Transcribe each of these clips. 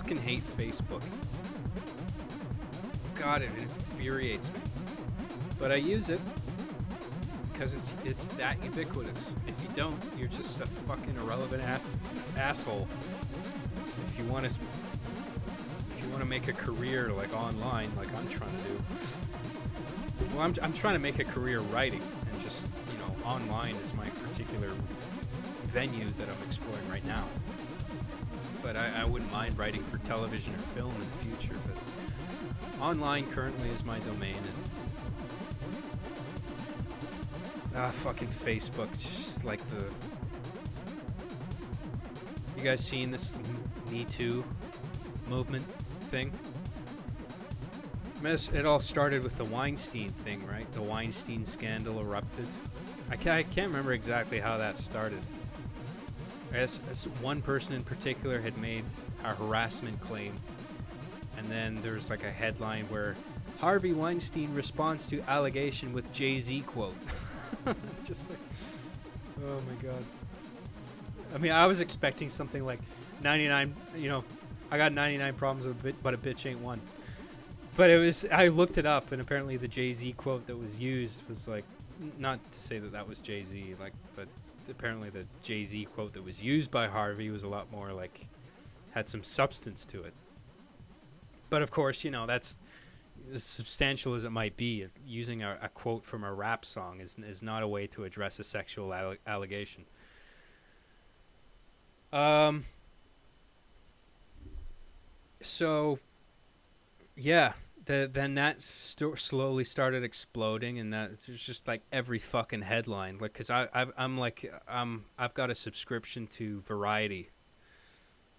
fucking hate Facebook. God, it infuriates me. But I use it because it's that ubiquitous. If you don't, you're just a fucking irrelevant asshole. If you want to make a career like online, like I'm trying to do. Well, I'm trying to make a career writing, and just online is my particular venue that I'm exploring right now. But I wouldn't mind writing for television or film in the future. But online currently is my domain, and fucking Facebook, just like the. You guys seen this Me Too movement thing? It all started with the Weinstein thing, right? The Weinstein scandal erupted. I can't remember exactly how that started. I guess one person in particular had made a harassment claim, and then there's like a headline where Harvey Weinstein responds to allegation with Jay-Z quote. Just like, oh my god. I mean, I was expecting something like 99, I got 99 problems with it, but a bitch ain't one. But I looked it up, and apparently the Jay-Z quote that was used was like, not to say that was Jay-Z, but apparently the Jay-Z quote that was used by Harvey was a lot more like, had some substance to it. But of course, that's as substantial as it might be. Using a quote from a rap song is not a way to address a sexual allegation. So, yeah, then that slowly started exploding, and that was just like every fucking headline. Like, cause I've got a subscription to Variety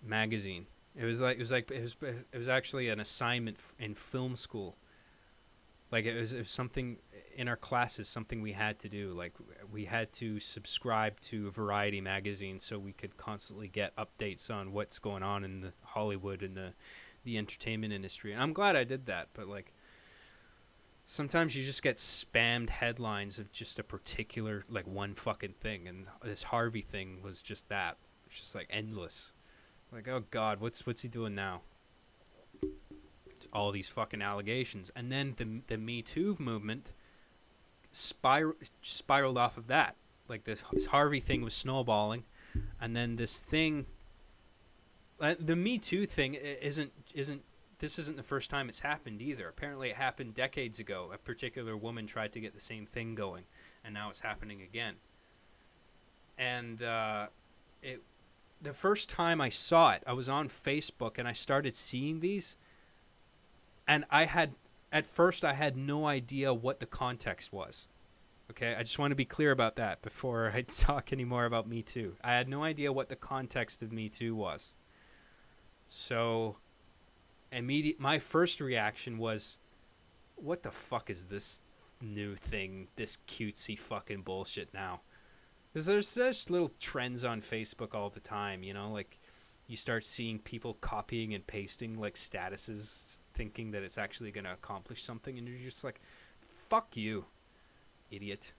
magazine. It was actually an assignment in film school. Like it was something in our classes, something we had to do. Like we had to subscribe to Variety magazine so we could constantly get updates on what's going on in the Hollywood and the entertainment industry. And I'm glad I did that, but like sometimes you just get spammed headlines of just a particular, like one fucking thing, and this Harvey thing was just that. It's just like endless. Like, oh god, what's he doing now? All these fucking allegations. And then the Me Too movement spiraled off of that. Like this Harvey thing was snowballing, and then this thing, the Me Too thing isn't the first time it's happened either. Apparently it happened decades ago. A particular woman tried to get the same thing going, and now it's happening again. And the first time I saw it, I was on Facebook and I started seeing these, and at first I had no idea what the context was. Okay, I just want to be clear about that before I talk any more about Me Too. I had no idea what the context of Me Too was. So, my first reaction was, what the fuck is this new thing, this cutesy fucking bullshit now? Because there's little trends on Facebook all the time, like you start seeing people copying and pasting like statuses thinking that it's actually going to accomplish something, and you're just like, fuck you, idiot.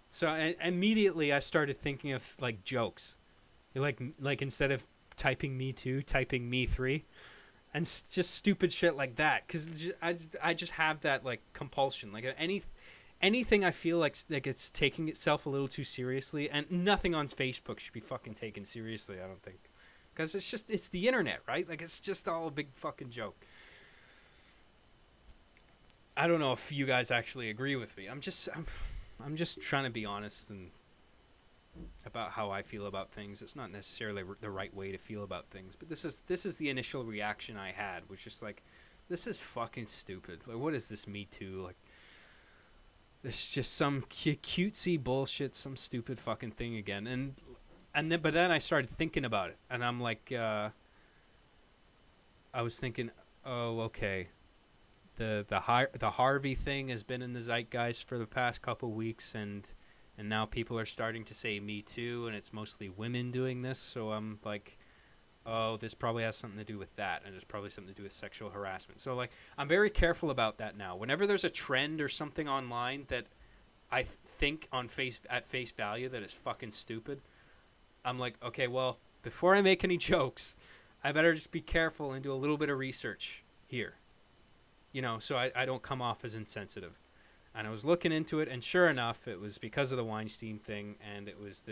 So immediately I started thinking of like jokes, like instead of typing Me Too, typing Me 3, and just stupid shit like that. Because I just have that like compulsion, like anything I feel like it's taking itself a little too seriously, and nothing on Facebook should be fucking taken seriously, I don't think. Because it's the internet, right? Like, it's just all a big fucking joke. I don't know if you guys actually agree with me. I'm just trying to be honest and about how I feel about things. It's not necessarily the right way to feel about things, but this is the initial reaction I had, was just like, this is fucking stupid. Like, what is this Me Too? Like, it's just some cutesy bullshit, some stupid fucking thing again. But then I started thinking about it, and I'm like, I was thinking, oh, okay, the Harvey thing has been in the zeitgeist for the past couple weeks, and now people are starting to say Me Too, and it's mostly women doing this. So I'm like, oh, this probably has something to do with that, and it's probably something to do with sexual harassment. So like, I'm very careful about that now. Whenever there's a trend or something online that I think at face value that is fucking stupid, I'm like, okay, well, before I make any jokes, I better just be careful and do a little bit of research here, so I don't come off as insensitive. And I was looking into it, and sure enough, it was because of the Weinstein thing, and it was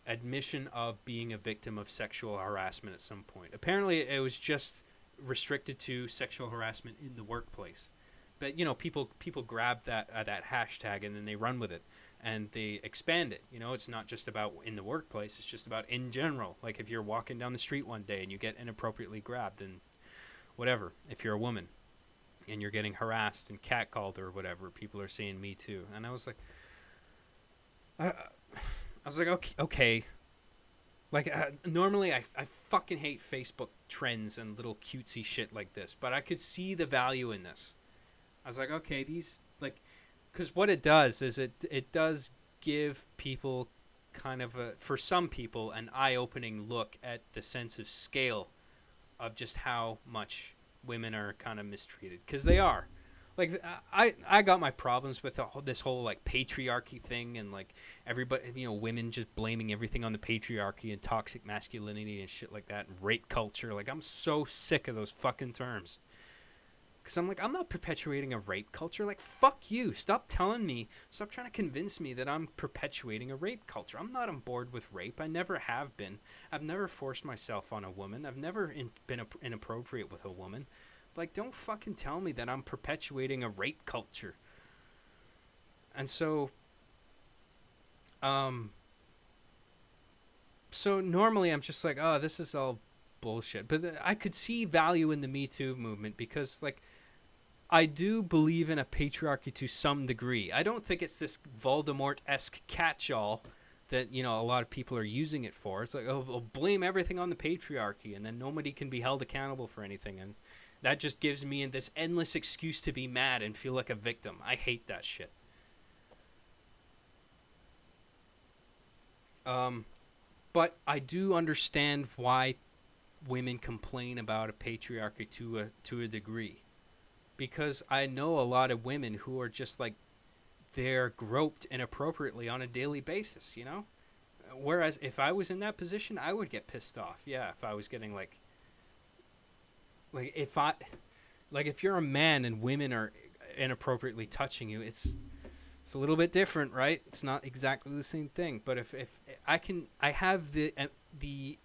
admission of being a victim of sexual harassment at some point. Apparently, it was just restricted to sexual harassment in the workplace. But people grab that hashtag and then they run with it, and they expand it. It's not just about in the workplace; it's just about in general. Like if you're walking down the street one day and you get inappropriately grabbed, and whatever. If you're a woman and you're getting harassed and catcalled or whatever, people are saying "me too," and I was like, okay. Like, normally I fucking hate Facebook trends and little cutesy shit like this, but I could see the value in this. I was like, okay, because what it does is it does give people kind of for some people, an eye-opening look at the sense of scale of just how much women are kind of mistreated, because they are. Like, I got my problems with this whole like patriarchy thing, and like everybody, women just blaming everything on the patriarchy and toxic masculinity and shit like that, and rape culture. Like, I'm so sick of those fucking terms. Because I'm like, I'm not perpetuating a rape culture. Like, fuck you. Stop trying to convince me that I'm perpetuating a rape culture. I'm not on board with rape. I never have been. I've never forced myself on a woman. I've never been inappropriate with a woman. Like, don't fucking tell me that I'm perpetuating a rape culture. And so, normally I'm just like, oh, this is all bullshit. But I could see value in the Me Too movement because, like, I do believe in a patriarchy to some degree. I don't think it's this Voldemort-esque catch-all that, a lot of people are using it for. It's like, oh, blame everything on the patriarchy, and then nobody can be held accountable for anything. And that just gives me this endless excuse to be mad and feel like a victim. I hate that shit. But I do understand why women complain about a patriarchy to a degree. Because I know a lot of women who are just like, they're groped inappropriately on a daily basis, Whereas if I was in that position, I would get pissed off. Yeah, if I was getting if you're a man and women are inappropriately touching you, it's a little bit different, right? It's not exactly the same thing. But if I have the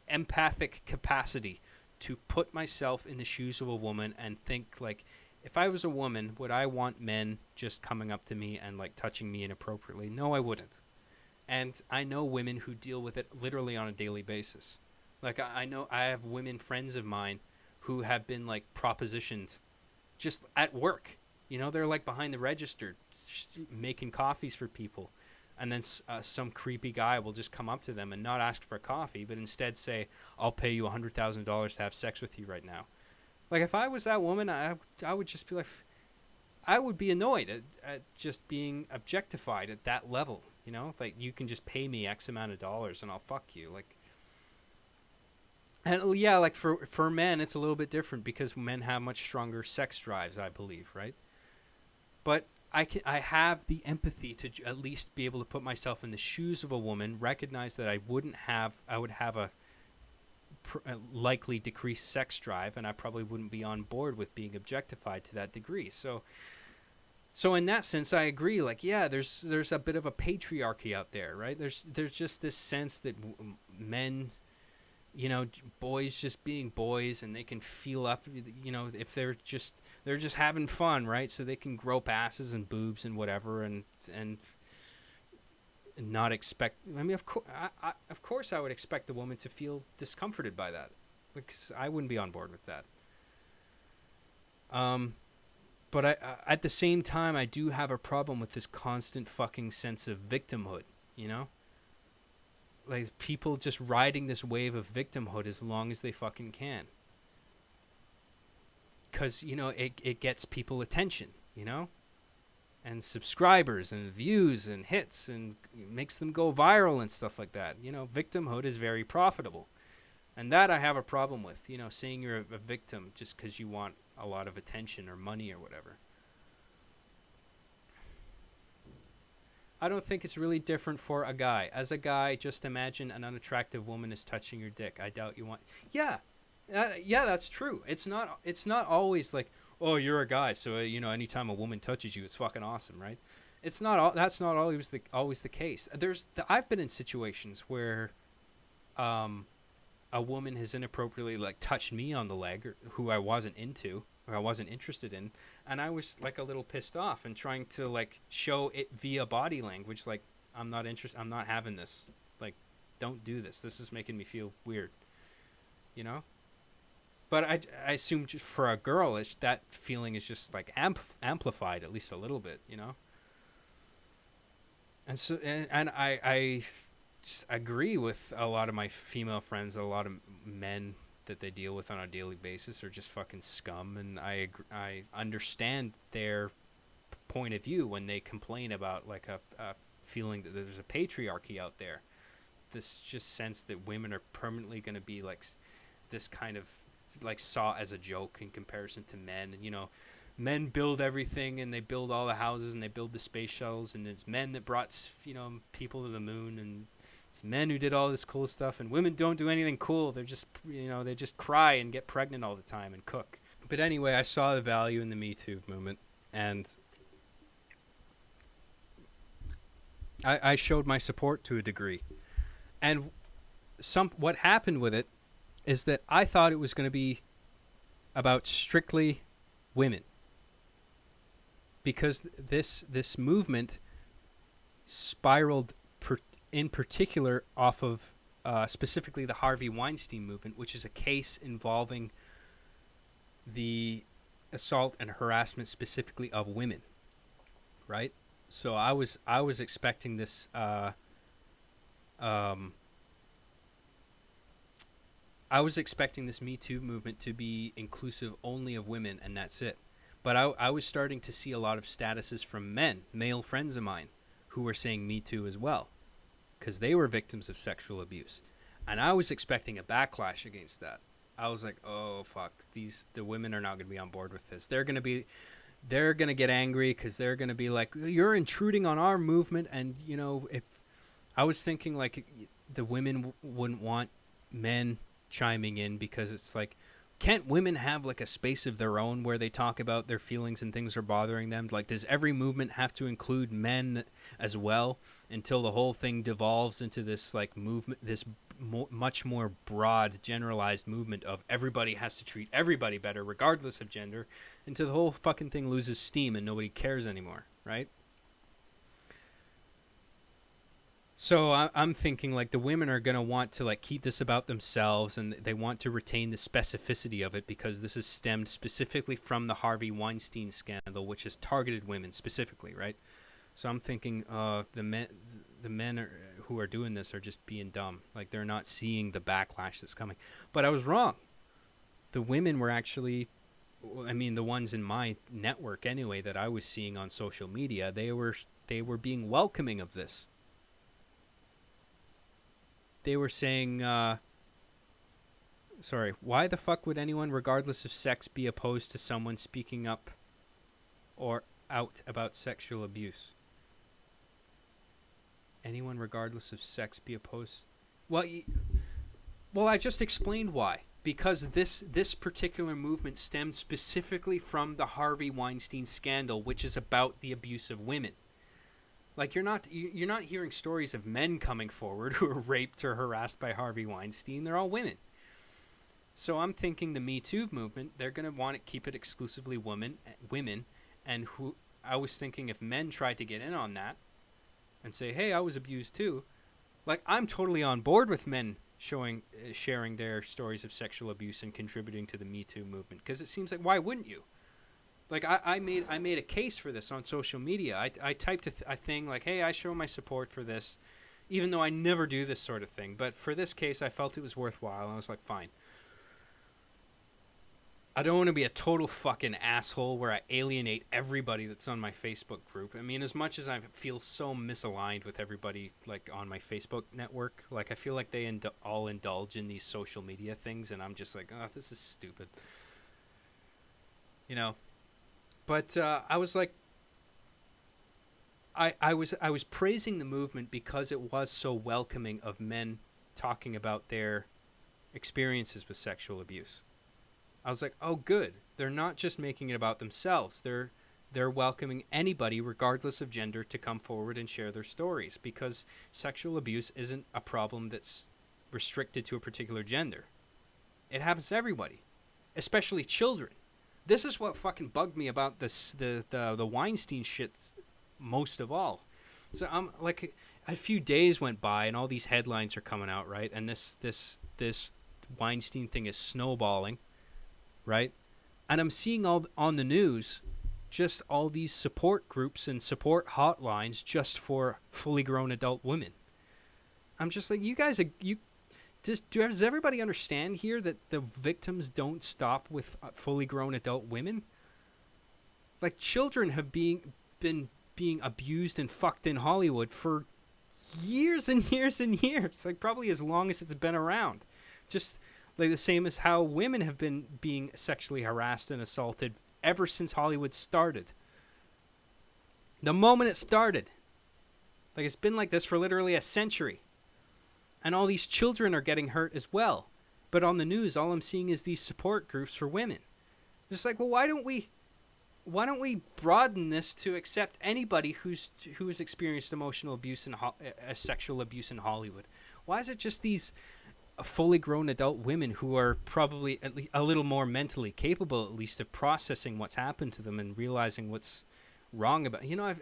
empathic capacity to put myself in the shoes of a woman and think, like, if I was a woman, would I want men just coming up to me and like touching me inappropriately? No, I wouldn't. And I know women who deal with it literally on a daily basis. Like, I know I have women friends of mine who have been like propositioned just at work. They're like behind the register making coffees for people. And then some creepy guy will just come up to them and not ask for a coffee, but instead say, I'll pay you $100,000 to have sex with you right now. Like, if I was that woman, I would just be like, I would be annoyed at just being objectified at that level. Like, you can just pay me X amount of dollars and I'll fuck you. Like, and yeah, like for men, it's a little bit different because men have much stronger sex drives, I believe, right? But I have the empathy to at least be able to put myself in the shoes of a woman, recognize that I would have a likely decreased sex drive, and I probably wouldn't be on board with being objectified to that degree. So in that sense, I agree. Like, yeah, there's a bit of a patriarchy out there, right? There's just this sense that men, boys just being boys, and they can feel up, if they're just having fun, right? So they can grope asses and boobs and whatever, and not expect. I mean, of course, I would expect a woman to feel discomforted by that, because I wouldn't be on board with that. But I at the same time, I do have a problem with this constant fucking sense of victimhood, Like, people just riding this wave of victimhood as long as they fucking can. Because, it gets people attention, and subscribers and views and hits, and makes them go viral and stuff like that. Victimhood is very profitable. And that I have a problem with, saying you're a victim just because you want a lot of attention or money or whatever. I don't think it's really different for a guy. As a guy, just imagine an unattractive woman is touching your dick. I doubt you want. Yeah, yeah, that's true. It's not. It's not always like, oh, you're a guy, so anytime a woman touches you, it's fucking awesome, right? It's not. That's not always the case. I've been in situations where, um, a woman has inappropriately like touched me on the leg, or who I wasn't into or I wasn't interested in, and I was like a little pissed off and trying to like show it via body language, like I'm not interested, I'm not having this, like don't do this. This is making me feel weird, you know. But I assume just for a girl, that feeling is just like amplified at least a little bit, you know. And I just agree with a lot of my female friends, a lot of men that they deal with on a daily basis are just fucking scum, and I understand their point of view when they complain about like a feeling that there's a patriarchy out there. This just sense that women are permanently going to be like this kind of like saw as a joke in comparison to men, and men build everything, and they build all the houses, and they build the space shuttles, and it's men that brought people to the moon, and it's men who did all this cool stuff, and women don't do anything cool. They're just they just cry and get pregnant all the time and cook. But anyway, I saw the value in the Me Too movement, and I showed my support to a degree. And what happened with it is that I thought it was going to be about strictly women, because this movement spiraled in particular off of specifically the Harvey Weinstein movement, which is a case involving the assault and harassment specifically of women, right? So I was expecting this I was expecting this Me Too movement to be inclusive only of women, and that's it. But I was starting to see a lot of statuses from men, male friends of mine, who were saying Me Too as well, because they were victims of sexual abuse. And I was expecting a backlash against that. I was like, oh, fuck, the women are not going to be on board with this. They're going to get angry because they're going to be like, you're intruding on our movement. And, if I was thinking like the women wouldn't want men chiming in, because it's like, can't women have like a space of their own where they talk about their feelings and things are bothering them? Like, does every movement have to include men as well until the whole thing devolves into this like movement, this much more broad generalized movement of everybody has to treat everybody better regardless of gender, until the whole fucking thing loses steam and nobody cares anymore, right? So I'm thinking like the women are going to want to like keep this about themselves, and they want to retain the specificity of it because this is stemmed specifically from the Harvey Weinstein scandal, which has targeted women specifically, right? So I'm thinking the men who are doing this are just being dumb. Like, they're not seeing the backlash that's coming. But I was wrong. The women were actually, I mean, the ones in my network anyway that I was seeing on social media, they were being welcoming of this. They were saying, sorry, why the fuck would anyone, regardless of sex, be opposed to someone speaking up or out about sexual abuse? Anyone, regardless of sex, be opposed? Well, I just explained why. Because this particular movement stemmed specifically from the Harvey Weinstein scandal, which is about the abuse of women. Like, you're not hearing stories of men coming forward who are raped or harassed by Harvey Weinstein. They're all women. So I'm thinking the Me Too movement, they're going to want to keep it exclusively women, and who I was thinking if men tried to get in on that and say, hey, I was abused too. Like, I'm totally on board with men sharing their stories of sexual abuse and contributing to the Me Too movement, because it seems like, why wouldn't you? Like, I made a case for this on social media. I typed a thing like, hey, I show my support for this, even though I never do this sort of thing. But for this case, I felt it was worthwhile, and I was like, fine. I don't want to be a total fucking asshole where I alienate everybody that's on my Facebook group. I mean, as much as I feel so misaligned with everybody, like, on my Facebook network, like, I feel like they all indulge in these social media things, and I'm just like, oh, this is stupid. But I was like, I was praising the movement because it was so welcoming of men talking about their experiences with sexual abuse. I was like, oh, good. They're not just making it about themselves. They're welcoming anybody, regardless of gender, to come forward and share their stories, because sexual abuse isn't a problem that's restricted to a particular gender. It happens to everybody, especially children. This is what fucking bugged me about the Weinstein shit most of all. So I'm like, a few days went by and all these headlines are coming out, right? And this Weinstein thing is snowballing, right? And I'm seeing all on the news just all these support groups and support hotlines just for fully grown adult women. I'm just like, you guys, does everybody understand here that the victims don't stop with fully grown adult women? Like, children have been being abused and fucked in Hollywood for years and years and years, like probably as long as it's been around. Just like the same as how women have been being sexually harassed and assaulted ever since Hollywood started. The moment it started. Like, it's been like this for literally a century. And all these children are getting hurt as well. But on the news, all I'm seeing is these support groups for women. Just like, well, why don't we broaden this to accept anybody who has experienced emotional abuse and sexual abuse in Hollywood? Why is it just these fully grown adult women who are probably at least a little more mentally capable, at least, of processing what's happened to them and realizing what's wrong about? You know,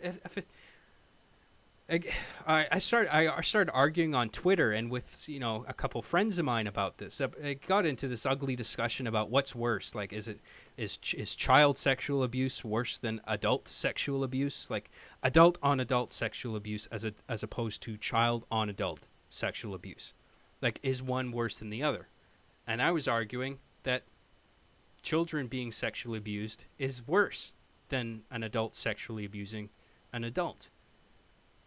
I started arguing on Twitter and with, you know, a couple friends of mine about this. It got into this ugly discussion about what's worse. Like, is child sexual abuse worse than adult sexual abuse? Like, adult on adult sexual abuse as opposed to child on adult sexual abuse. Like, is one worse than the other? And I was arguing that children being sexually abused is worse than an adult sexually abusing an adult.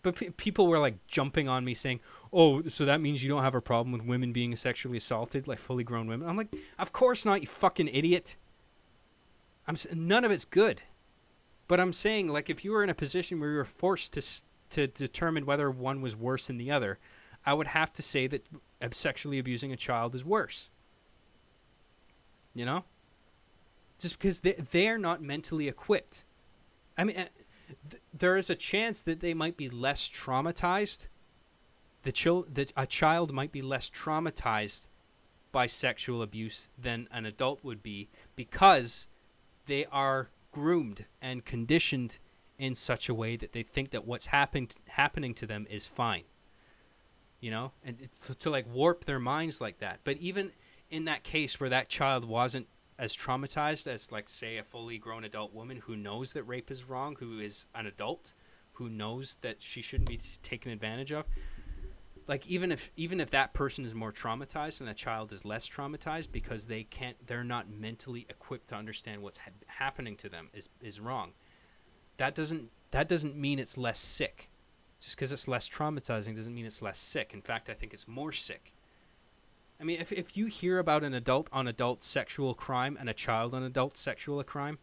But people were like jumping on me saying, oh, so that means you don't have a problem with women being sexually assaulted, like fully grown women? I'm like, of course not, you fucking idiot. None of it's good. But I'm saying, like, if you were in a position where you were forced to determine whether one was worse than the other, I would have to say that sexually abusing a child is worse. You know? Just because they're not mentally equipped. I mean, there is a chance that they might be less traumatized. That a child might be less traumatized by sexual abuse than an adult would be, because they are groomed and conditioned in such a way that they think that what's happening to them is fine. You know, and to like warp their minds like that. But even in that case where that child wasn't as traumatized as, like, say, a fully grown adult woman who knows that rape is wrong, who is an adult, who knows that she shouldn't be taken advantage of. Like, even if that person is more traumatized and a child is less traumatized because they're not mentally equipped to understand what's happening to them is wrong. That doesn't mean it's less sick. Just because it's less traumatizing doesn't mean it's less sick. In fact, I think it's more sick. I mean, if you hear about an adult-on-adult sexual crime and a child-on-adult sexual crime,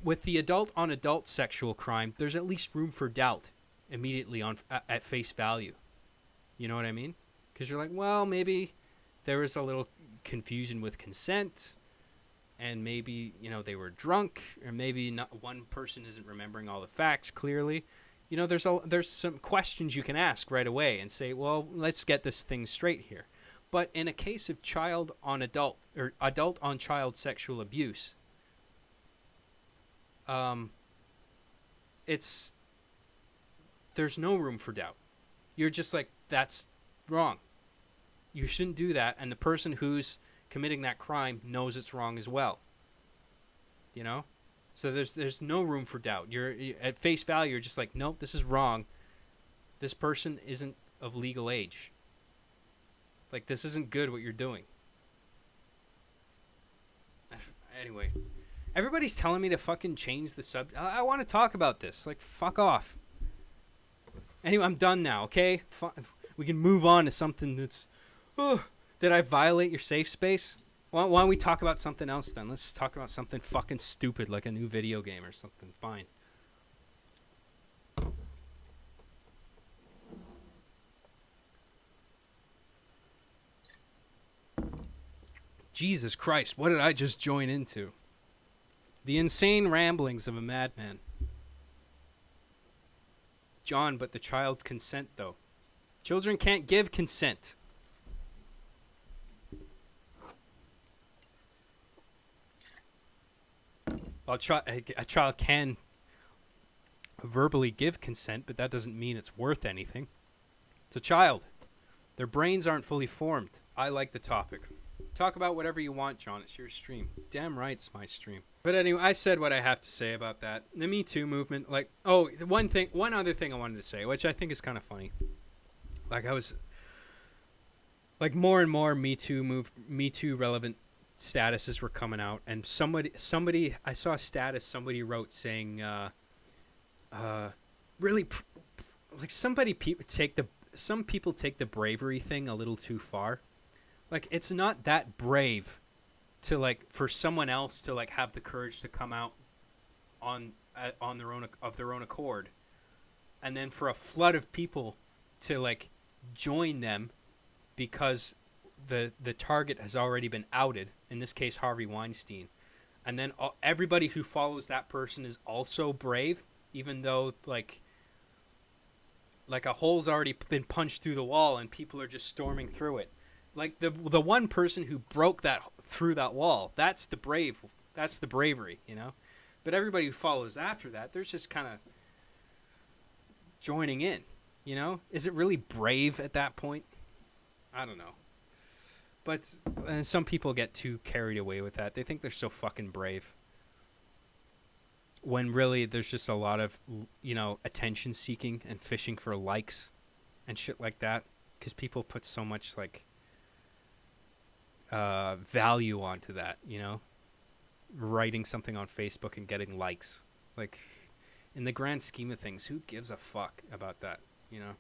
with the adult-on-adult sexual crime, there's at least room for doubt immediately at face value. You know what I mean? Because you're like, well, maybe there was a little confusion with consent, and maybe, you know, they were drunk, or maybe not one person isn't remembering all the facts clearly. You know, there's some questions you can ask right away and say, well, let's get this thing straight here. But in a case of child on adult or adult on child sexual abuse, there's no room for doubt. You're just like, that's wrong. You shouldn't do that, and the person who's committing that crime knows it's wrong as well. You know? So there's no room for doubt. You're at face value, you're just like, nope, this is wrong. This person isn't of legal age. Like, this isn't good what you're doing. Anyway, everybody's telling me to fucking change the subject. I want to talk about this. Like, fuck off. Anyway, I'm done now, okay? We can move on to something that's... did I violate your safe space? Why don't we talk about something else then? Let's talk about something fucking stupid, like a new video game or something. Fine. Jesus Christ, what did I just join into? The insane ramblings of a madman. John, but the child consent, though. Children can't give consent. Well, a child can verbally give consent, but that doesn't mean it's worth anything. It's a child. Their brains aren't fully formed. I like the topic. Talk about whatever you want, John. It's your stream. Damn right it's my stream. But anyway, I said what I have to say about that. The Me Too movement, like, oh, one other thing I wanted to say, which I think is kind of funny. Like, I was, like, more and more Me Too relevant statuses were coming out, and somebody, I saw a status somebody wrote saying, really, like, some people take the bravery thing a little too far. Like, it's not that brave to, like, for someone else to, like, have the courage to come out on their own accord, and then for a flood of people to, like, join them because the target has already been outed, in this case Harvey Weinstein, and then everybody who follows that person is also brave, even though like a hole's already been punched through the wall and people are just storming through it. Like the one person who broke through that wall, that's the bravery, you know? But everybody who follows after that, they're just kind of joining in, you know? Is it really brave at that point? I don't know. But some people get too carried away with that. They think they're so fucking brave. When really there's just a lot of, you know, attention seeking and fishing for likes and shit like that. Because people put so much, like, value onto that, you know? Writing something on Facebook and getting likes. Like, in the grand scheme of things, who gives a fuck about that, you know?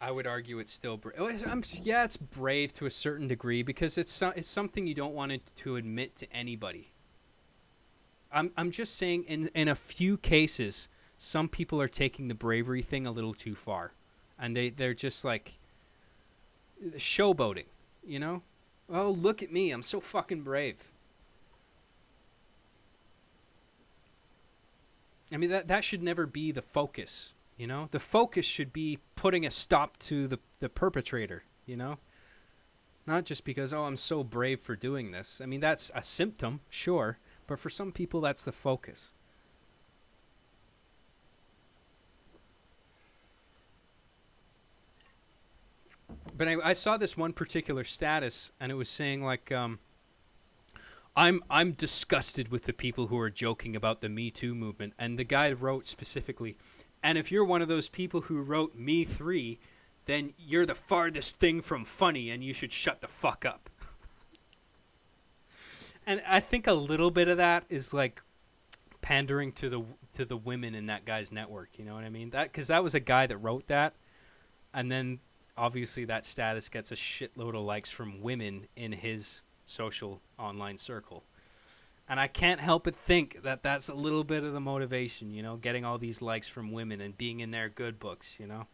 I would argue it's still yeah, it's brave to a certain degree because it's something you don't want to admit to anybody. I'm just saying in a few cases, some people are taking the bravery thing a little too far, and they're just like showboating, you know? Oh, look at me, I'm so fucking brave. I mean, that should never be the focus, you know? The focus should be putting a stop to the perpetrator, you know? Not just because, oh, I'm so brave for doing this. I mean, that's a symptom, sure, but for some people, that's the focus. But I saw this one particular status, and it was saying, like, I'm disgusted with the people who are joking about the Me Too movement. And the guy wrote specifically, and if you're one of those people who wrote Me 3, then you're the farthest thing from funny, and you should shut the fuck up. And I think a little bit of that is like pandering to the women in that guy's network. You know what I mean? Because that was a guy that wrote that, and then obviously that status gets a shitload of likes from women in his social online circle. And I can't help but think that that's a little bit of the motivation, you know, getting all these likes from women and being in their good books, you know.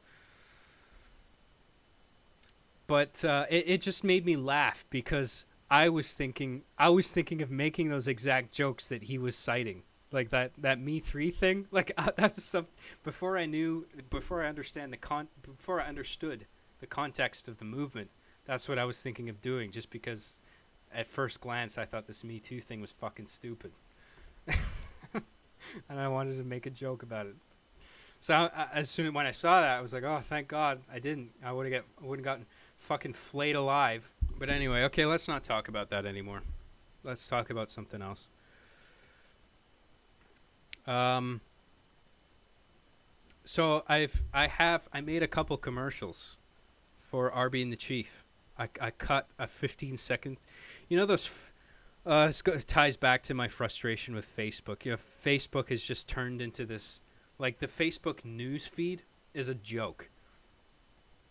But it just made me laugh because I was thinking of making those exact jokes that he was citing, like that Me 3 thing. Like that's some before I understood the context of the movement. That's what I was thinking of doing, just because at first glance I thought this Me Too thing was fucking stupid, and I wanted to make a joke about it. So as soon as when I saw that, I was like, oh, thank God I didn't. I wouldn't gotten fucking flayed alive. But anyway, okay, let's not talk about that anymore. Let's talk about something else. So I made a couple commercials for Arby and the Chief. I cut a 15-second. You know those. This ties back to my frustration with Facebook. You know, Facebook has just turned into this. Like the Facebook news feed is a joke.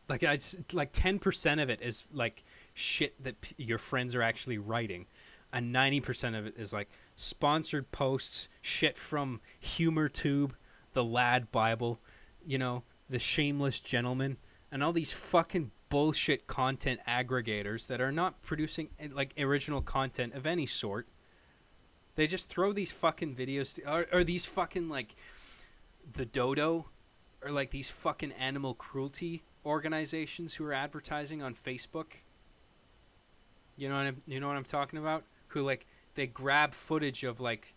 Like 10% of it is like shit that your friends are actually writing, and 90% of it is like sponsored posts, shit from HumorTube, the Lad Bible, you know, the Shameless Gentleman, and all these fucking bullshit content aggregators that are not producing like original content of any sort. They just throw these fucking videos or these fucking like the Dodo or like these fucking animal cruelty organizations who are advertising on Facebook. You know what I'm talking about? Who like they grab footage of like,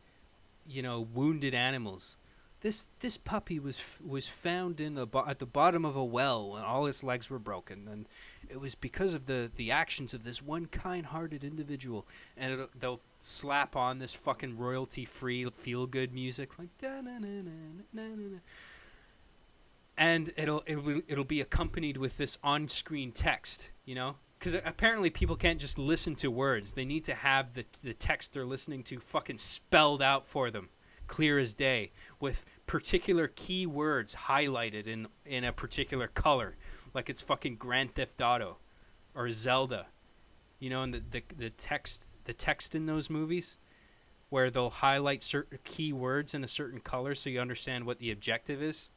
you know, wounded animals. This puppy was found at the bottom of a well and all his legs were broken, and it was because of the actions of this one kind-hearted individual. And they'll slap on this fucking royalty-free feel-good music like da na na na na na na, and it'll be accompanied with this on-screen text, you know, because apparently people can't just listen to words; they need to have the text they're listening to fucking spelled out for them, clear as day, with particular keywords highlighted in a particular color, like it's fucking Grand Theft Auto or Zelda, you know, and the text in those movies where they'll highlight certain keywords in a certain color so you understand what the objective is.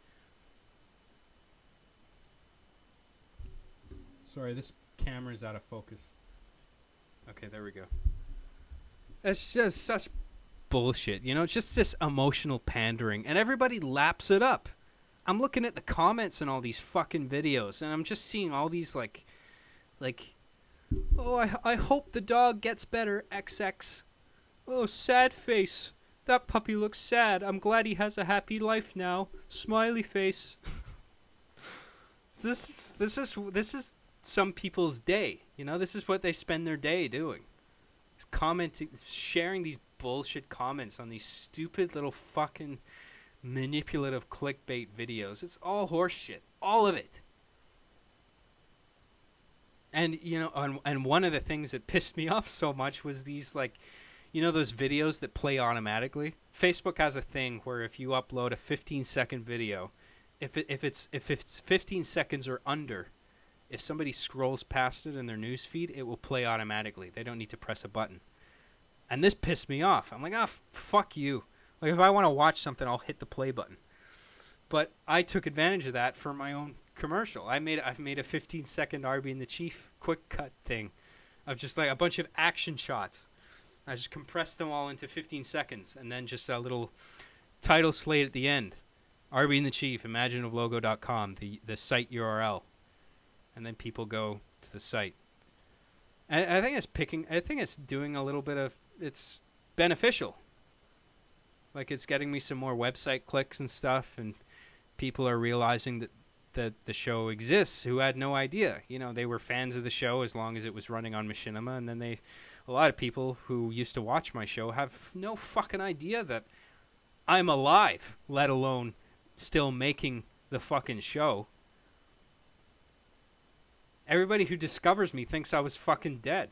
Sorry, this camera's out of focus. Okay, there we go. It's just such bullshit, you know, it's just this emotional pandering, and everybody laps it up. I'm looking at the comments in all these fucking videos, and I'm just seeing all these like, oh, I hope the dog gets better, XX. Oh, sad face. That puppy looks sad. I'm glad he has a happy life now. Smiley face. This is some people's day, you know. This is what they spend their day doing. Commenting, sharing these bullshit comments on these stupid little fucking manipulative clickbait videos. It's all horseshit, all of it. And you know, and one of the things that pissed me off so much was these, like, you know, those videos that play automatically. Facebook has a thing where if you upload a 15-second video, if it's 15 seconds or under, if somebody scrolls past it in their news feed, it will play automatically. They don't need to press a button. And this pissed me off. I'm like, fuck you. Like, if I want to watch something, I'll hit the play button. But I took advantage of that for my own commercial. I've made a 15-second Arby and the Chief quick cut thing of just like a bunch of action shots. I just compressed them all into 15 seconds and then just a little title slate at the end. Arby and the Chief, imaginativlogo.com, the site URL. And then people go to the site. And I think it's doing a little bit of, it's beneficial. Like, it's getting me some more website clicks and stuff, and people are realizing that the show exists who had no idea. You know, they were fans of the show as long as it was running on Machinima, and then a lot of people who used to watch my show have no fucking idea that I'm alive, let alone still making the fucking show. Everybody who discovers me thinks I was fucking dead.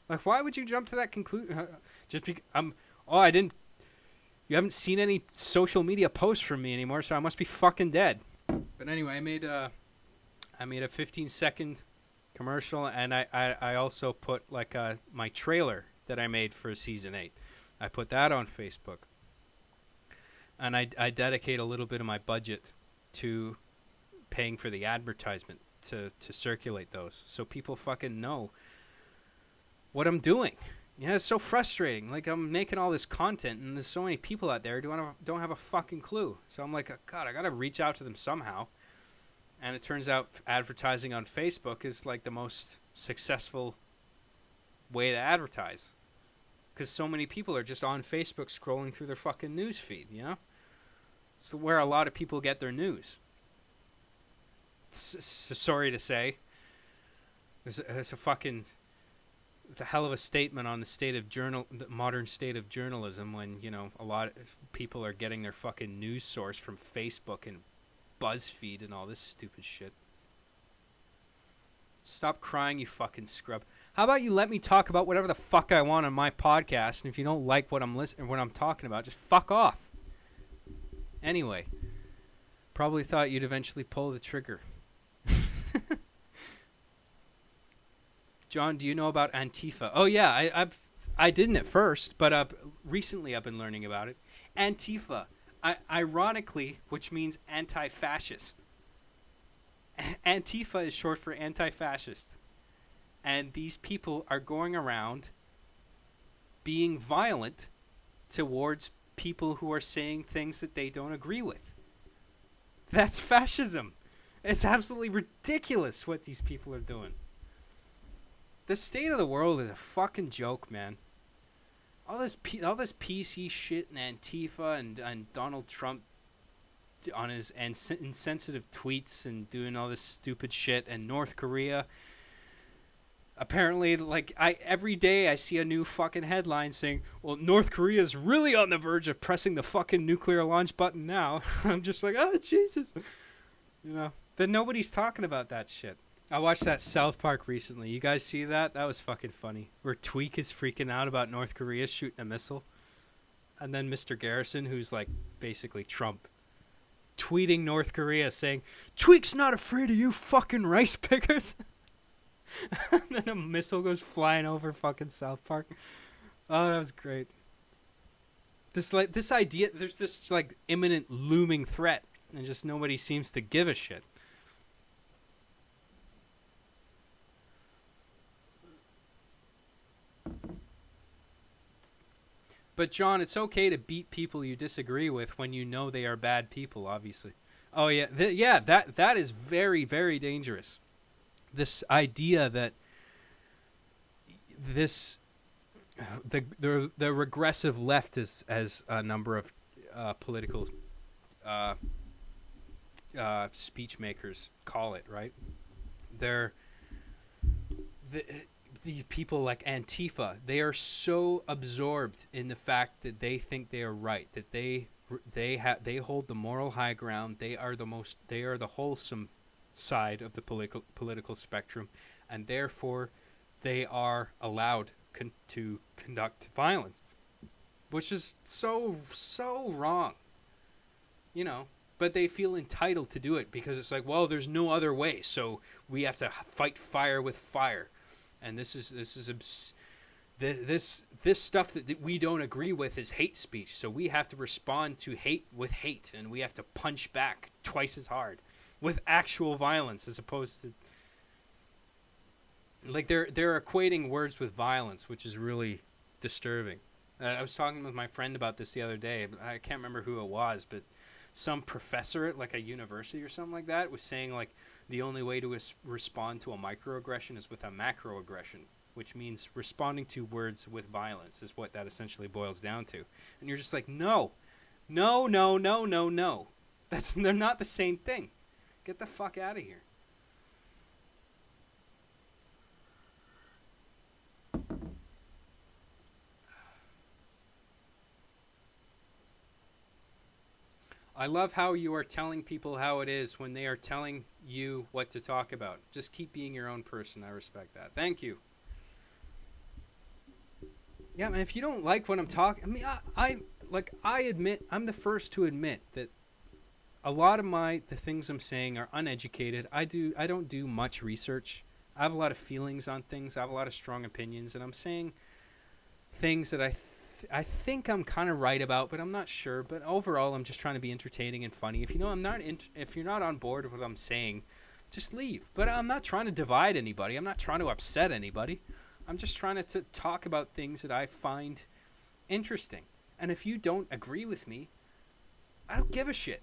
Like, why would you jump to that conclusion? Just because you haven't seen any social media posts from me anymore, so I must be fucking dead. But anyway, I made a 15-second commercial, and I also put like my trailer that I made for season 8. I put that on Facebook, and I dedicate a little bit of my budget to paying for the advertisement to circulate those, so people fucking know what I'm doing. Yeah, it's so frustrating. Like, I'm making all this content, and there's so many people out there who don't have a fucking clue. So I'm like, God, I gotta reach out to them somehow. And it turns out advertising on Facebook is like the most successful way to advertise, because so many people are just on Facebook scrolling through their fucking news feed. You know, it's where a lot of people get their news. Sorry to say, it's a hell of a statement on the modern state of journalism, when, you know, a lot of people are getting their fucking news source from Facebook and BuzzFeed and all this stupid shit. Stop crying, you fucking scrub. How about you let me talk about whatever the fuck I want on my podcast, and if you don't like what I'm talking about, just fuck off. Anyway, probably thought you'd eventually pull the trigger. John, do you know about Antifa? Oh yeah, I didn't at first, but recently I've been learning about it. Antifa, ironically, which means anti-fascist. Antifa is short for anti-fascist, and these people are going around being violent towards people who are saying things that they don't agree with. That's fascism. It's absolutely ridiculous what these people are doing. The state of the world is a fucking joke, man. All this PC shit and Antifa and Donald Trump on his insensitive tweets and doing all this stupid shit, and North Korea. Apparently, like, every day I see a new fucking headline saying, well, North Korea is really on the verge of pressing the fucking nuclear launch button now. I'm just like, oh, Jesus. You know, but nobody's talking about that shit. I watched that South Park recently. You guys see that? That was fucking funny. Where Tweak is freaking out about North Korea shooting a missile. And then Mr. Garrison, who's like basically Trump, tweeting North Korea saying, Tweak's not afraid of you fucking rice pickers. And then a missile goes flying over fucking South Park. Oh, that was great. This idea, there's this like imminent looming threat, and just nobody seems to give a shit. But John, it's okay to beat people you disagree with when you know they are bad people, obviously. Oh yeah, that is very, very dangerous. This idea that the regressive left is, as a number of political speech makers call it, right? They're the people like Antifa. They are so absorbed in the fact that they think they are right, that they hold the moral high ground. They are the wholesome side of the political spectrum, and therefore they are allowed to conduct violence, which is so wrong, you know. But they feel entitled to do it because it's like, well, there's no other way, so we have to fight fire with fire, and this stuff that we don't agree with is hate speech, so we have to respond to hate with hate, and we have to punch back twice as hard with actual violence, as opposed to, like, they're equating words with violence, which is really disturbing. I was talking with my friend about this the other day. I can't remember who it was, but some professor at like a university or something like that was saying like the only way to respond to a microaggression is with a macroaggression, which means responding to words with violence is what that essentially boils down to. And you're just like, no. They're not the same thing. Get the fuck out of here. I love how you are telling people how it is when they are telling you what to talk about. Just keep being your own person. I respect that. Thank you. Yeah, man, if you don't like what I'm talking, I mean, I admit, I'm the first to admit that a lot of the things I'm saying are uneducated. I don't do much research. I have a lot of feelings on things. I have a lot of strong opinions, and I'm saying things that I think I'm kind of right about, but I'm not sure. But overall, I'm just trying to be entertaining and funny. If if you're not on board with what I'm saying, just leave. But I'm not trying to divide anybody. I'm not trying to upset anybody. I'm just trying to talk about things that I find interesting. And if you don't agree with me, I don't give a shit.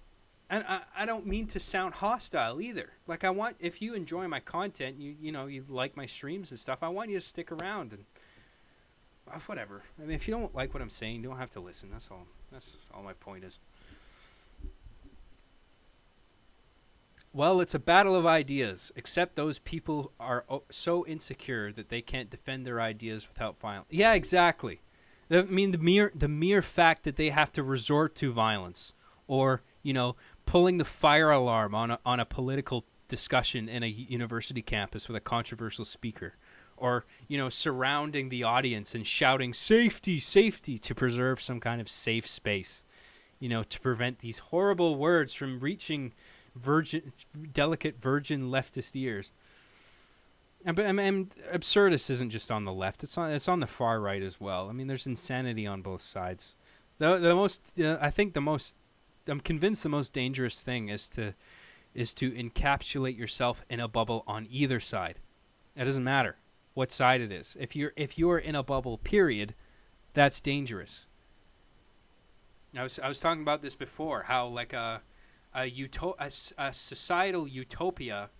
And I don't mean to sound hostile either. Like, if you enjoy my content, you like my streams and stuff, I want you to stick around and whatever. I mean, if you don't like what I'm saying, you don't have to listen. That's all my point is. Well, it's a battle of ideas, except those people are so insecure that they can't defend their ideas without violence. Yeah, exactly. I mean, the mere fact that they have to resort to violence, or pulling the fire alarm on a political discussion in a university campus with a controversial speaker, or surrounding the audience and shouting "safety, safety" to preserve some kind of safe space, to prevent these horrible words from reaching delicate virgin leftist ears. But I mean, absurdist isn't just on the left; it's on the far right as well. I mean, there's insanity on both sides. I'm convinced the most dangerous thing is to is to encapsulate yourself in a bubble on either side. It doesn't matter what side it is. If you're in a bubble, period, that's dangerous. I was talking about this before, how like a societal utopia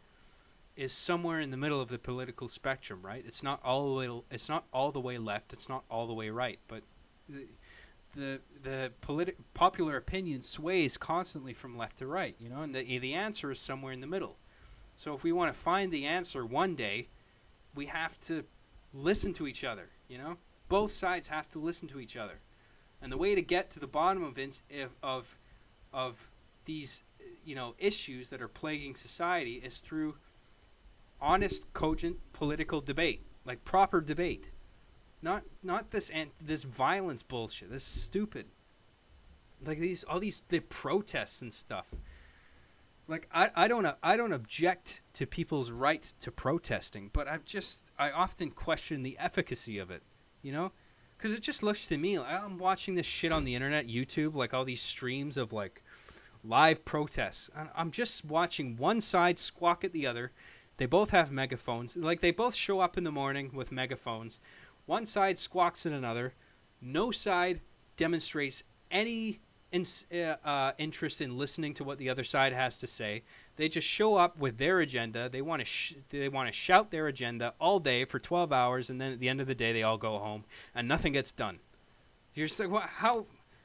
is somewhere in the middle of the political spectrum, right? It's not all the way left, it's not all the way right, but the popular opinion sways constantly from left to right, you know, and the answer is somewhere in the middle. So if we want to find the answer one day, we have to listen to each other, you know? Both sides have to listen to each other. And the way to get to the bottom of these, you know, issues that are plaguing society is through honest, cogent political debate, like proper debate. Not this violence bullshit. This is stupid. Like the protests and stuff. Like I don't object to people's right to protesting, but I often question the efficacy of it, you know? Because it just looks to me like I'm watching this shit on the internet, YouTube, like all these streams of like live protests. And I'm just watching one side squawk at the other. They both have megaphones. Like they both show up in the morning with megaphones. One side squawks at another. No side demonstrates any interest in listening to what the other side has to say. They just show up with their agenda. They want to shout their agenda all day for 12 hours, and then at the end of the day, they all go home, and nothing gets done. You're just like, well,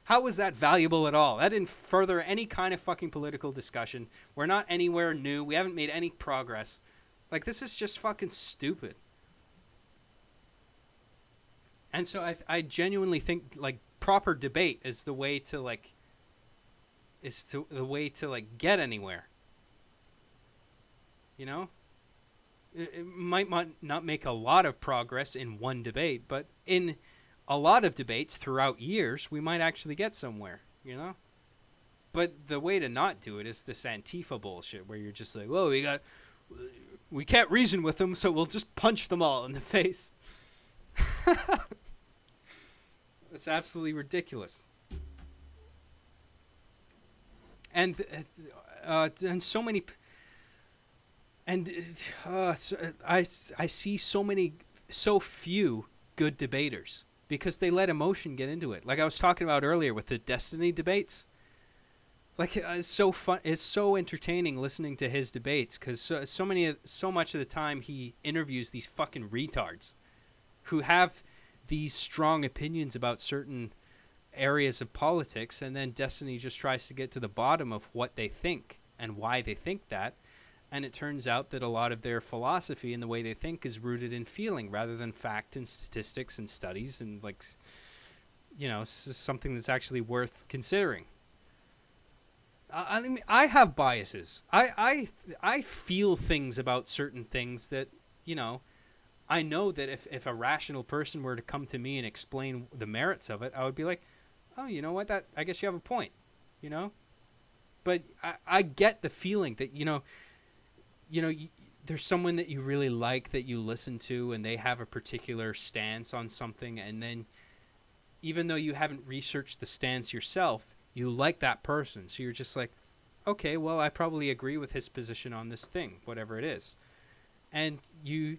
how was that valuable at all? That didn't further any kind of fucking political discussion. We're not anywhere new. We haven't made any progress. Like, this is just fucking stupid. And so I genuinely think, like, proper debate is the way to, like, get anywhere. You know? It might not make a lot of progress in one debate, but in a lot of debates throughout years, we might actually get somewhere, you know? But the way to not do it is this Antifa bullshit where you're just like, whoa, we can't reason with them, so we'll just punch them all in the face. It's absolutely ridiculous. And so many, and I see so few good debaters because they let emotion get into it. Like I was talking about earlier with the Destiny debates. Like it's so fun. It's so entertaining listening to his debates because so much of the time he interviews these fucking retards who have these strong opinions about certain areas of politics, and then Destiny just tries to get to the bottom of what they think and why they think that, and it turns out that a lot of their philosophy and the way they think is rooted in feeling rather than fact and statistics and studies and, like, you know, something that's actually worth considering. I mean, I have biases. I feel things about certain things that, you know, I know that if a rational person were to come to me and explain the merits of it, I would be like, oh, you know what? I guess you have a point, you know? But I get the feeling that, you know, there's someone that you really like that you listen to and they have a particular stance on something, and then even though you haven't researched the stance yourself, you like that person. So you're just like, okay, well, I probably agree with his position on this thing, whatever it is. And you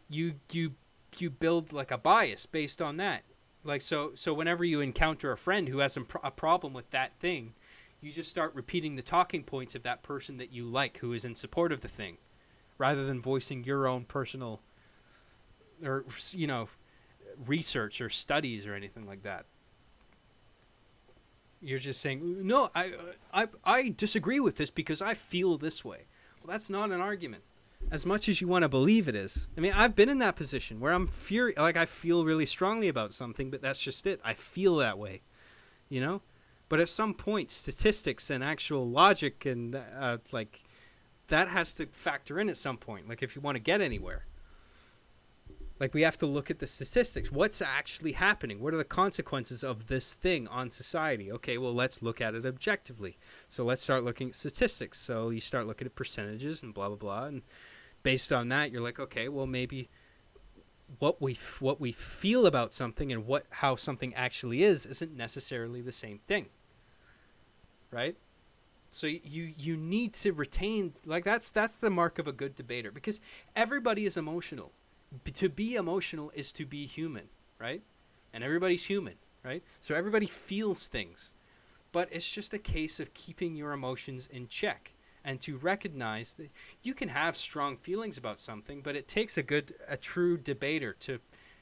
build like a bias based on that. Like so whenever you encounter a friend who has a problem with that thing, you just start repeating the talking points of that person that you like who is in support of the thing, rather than voicing your own personal or, you know, research or studies or anything like that. You're just saying, no, I disagree with this because I feel this way. Well, that's not an argument. As much as you want to believe it is. I mean, I've been in that position where I'm like I feel really strongly about something, but that's just it. I feel that way, you know? But at some point, statistics and actual logic and, like, that has to factor in at some point, like, if you want to get anywhere. Like, we have to look at the statistics. What's actually happening? What are the consequences of this thing on society? Okay, well, let's look at it objectively. So let's start looking at statistics. So you start looking at percentages and blah, blah, blah. And based on that, you're like, okay, well, maybe what we feel about something and how something actually is isn't necessarily the same thing. Right? So you need to retain, like, that's the mark of a good debater, because everybody is emotional. To be emotional is to be human, right? And everybody's human, right? So everybody feels things. But it's just a case of keeping your emotions in check and to recognize that you can have strong feelings about something, but it takes a true debater to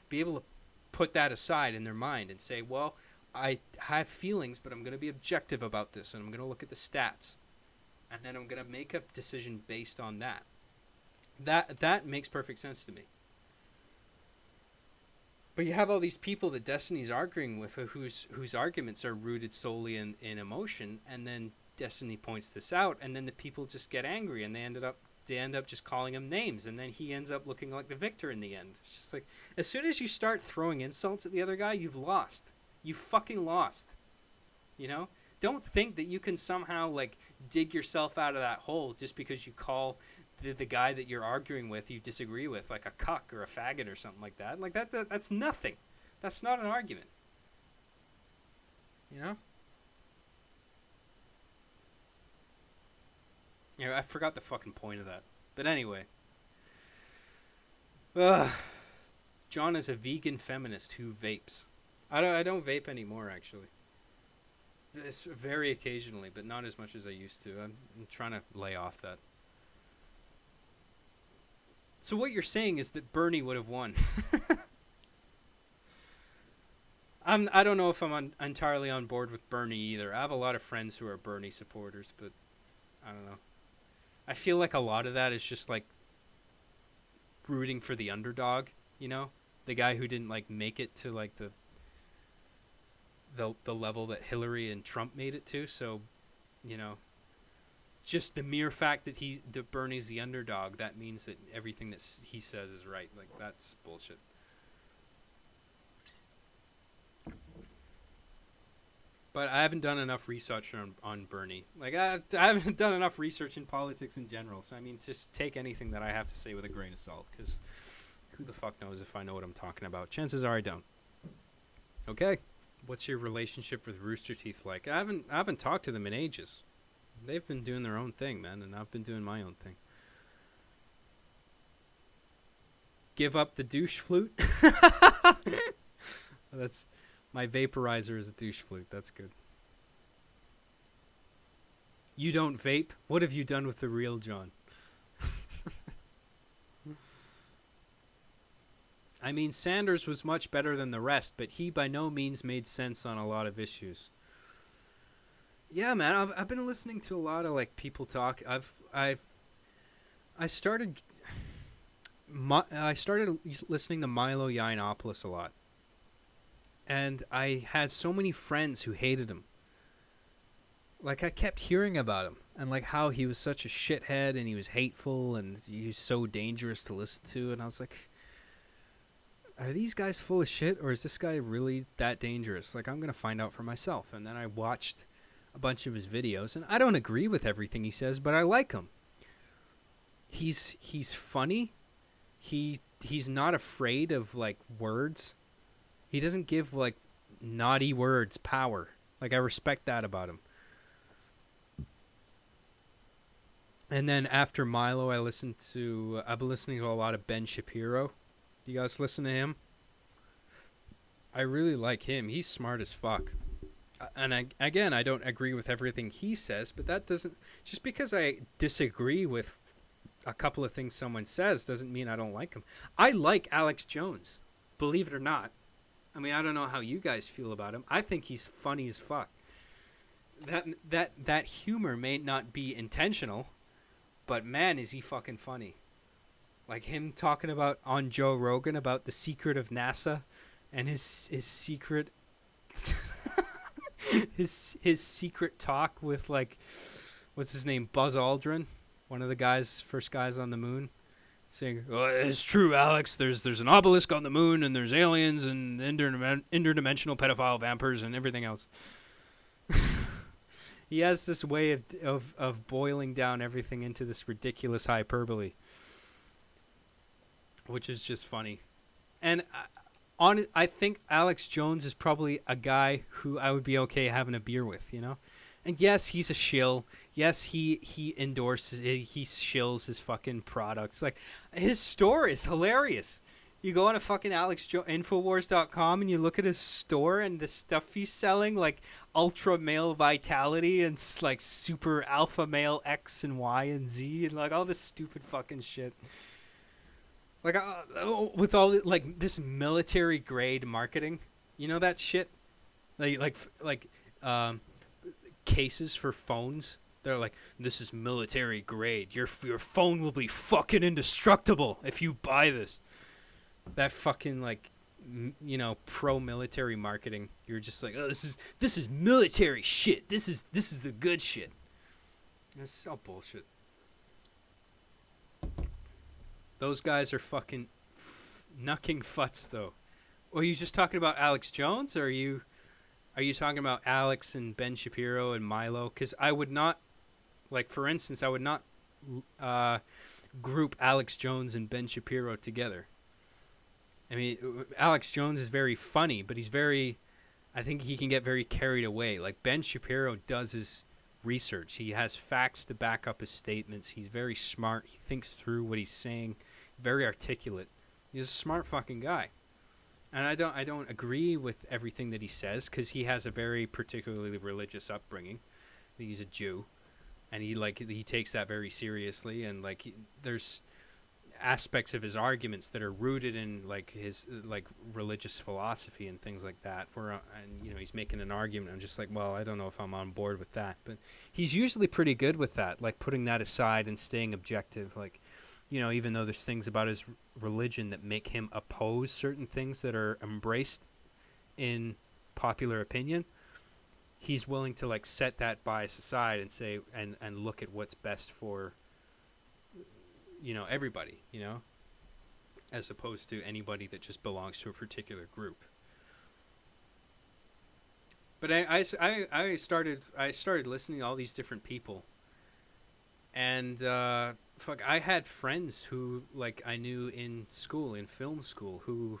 be able to put that aside in their mind and say, well, I have feelings, but I'm going to be objective about this, and I'm going to look at the stats, and then I'm going to make a decision based on that. That makes perfect sense to me. But you have all these people that Destiny's arguing with, whose arguments are rooted solely in emotion, and then Destiny points this out, and then the people just get angry, and they end up just calling him names, and then he ends up looking like the victor in the end. It's just like, as soon as you start throwing insults at the other guy, you've lost. You fucking lost. You know? Don't think that you can somehow, like, dig yourself out of that hole just because you call the guy that you're arguing with, you disagree with, like a cuck or a faggot or something like that. Like, that's nothing. That's not an argument. You know? Yeah, I forgot the fucking point of that. But anyway. John is a vegan feminist who vapes. I don't vape anymore, actually. This very occasionally, but not as much as I used to. I'm trying to lay off that. So what you're saying is that Bernie would have won. I don't know if I'm entirely on board with Bernie either. I have a lot of friends who are Bernie supporters, but I don't know. I feel like a lot of that is just like rooting for the underdog, you know? The guy who didn't like make it to like the level that Hillary and Trump made it to, so, you know, just the mere fact that Bernie's the underdog, that means that everything that he says is right. Like, that's bullshit. But I haven't done enough research on Bernie. Like, I haven't done enough research in politics in general. So, I mean, just take anything that I have to say with a grain of salt, because who the fuck knows if I know what I'm talking about. Chances are I don't. Okay. What's your relationship with Rooster Teeth like? I haven't talked to them in ages. They've been doing their own thing, man, and I've been doing my own thing. Give up the douche flute? That's my vaporizer is a douche flute. That's good. You don't vape? What have you done with the real John? I mean, Sanders was much better than the rest, but he by no means made sense on a lot of issues. Yeah, man, I've been listening to a lot of like people talk. I started listening to Milo Yiannopoulos a lot, and I had so many friends who hated him. Like, I kept hearing about him and like how he was such a shithead and he was hateful and he was so dangerous to listen to, and I was like, are these guys full of shit, or is this guy really that dangerous? Like, I'm gonna find out for myself. And then I watched a bunch of his videos, and I don't agree with everything he says, but I like him. He's funny. He's not afraid of like words. He doesn't give like naughty words power. Like, I respect that about him. And then after Milo, I've been listening to a lot of Ben Shapiro. You guys listen to him? I really like him. He's smart as fuck. And I don't agree with everything he says, but that doesn't... Just because I disagree with a couple of things someone says doesn't mean I don't like him. I like Alex Jones, believe it or not. I mean, I don't know how you guys feel about him. I think he's funny as fuck. That humor may not be intentional, but man, is he fucking funny. Like him talking about on Joe Rogan about the secret of NASA and his secret his secret talk with like, what's his name, Buzz Aldrin, one of the first guys on the moon, saying, "Oh, it's true, Alex. There's an obelisk on the moon, and there's aliens and interdimensional pedophile vampires and everything else." He has this way of boiling down everything into this ridiculous hyperbole, which is just funny. And I think Alex Jones is probably a guy who I would be okay having a beer with, you know? And yes, he's a shill. Yes, he endorses, he shills his fucking products. Like, his store is hilarious. You go on a fucking Infowars.com and you look at his store and the stuff he's selling, like ultra male vitality and like super alpha male X and Y and Z and like all this stupid fucking shit. Like, with all like this military grade marketing, you know that shit. Like cases for phones. They're like, this is military grade. Your phone will be fucking indestructible if you buy this. That fucking like, pro military marketing. You're just like, oh, this is military shit. This is the good shit. That's all bullshit. Those guys are fucking knucking futs though. Or are you just talking about Alex Jones, or are you talking about Alex and Ben Shapiro and Milo? Because I would not, like, for instance, I would not group Alex Jones and Ben Shapiro together. I mean, Alex Jones is very funny, but I think he can get very carried away. Like, Ben Shapiro does his research. He has facts to back up his statements. He's very smart. He thinks through what he's saying. Very articulate. He's a smart fucking guy. And I don't agree with everything that he says, because he has a very particularly religious upbringing. He's a Jew, and he takes that very seriously. And there's aspects of his arguments that are rooted in like his religious philosophy and things like that. He's making an argument. I'm just like, well, I don't know if I'm on board with that. But he's usually pretty good with that, like putting that aside and staying objective. Like, even though there's things about his religion that make him oppose certain things that are embraced in popular opinion, he's willing to like set that bias aside and say and look at what's best for everybody, as opposed to anybody that just belongs to a particular group. But I started listening to all these different people, and I had friends who like I knew in film school, who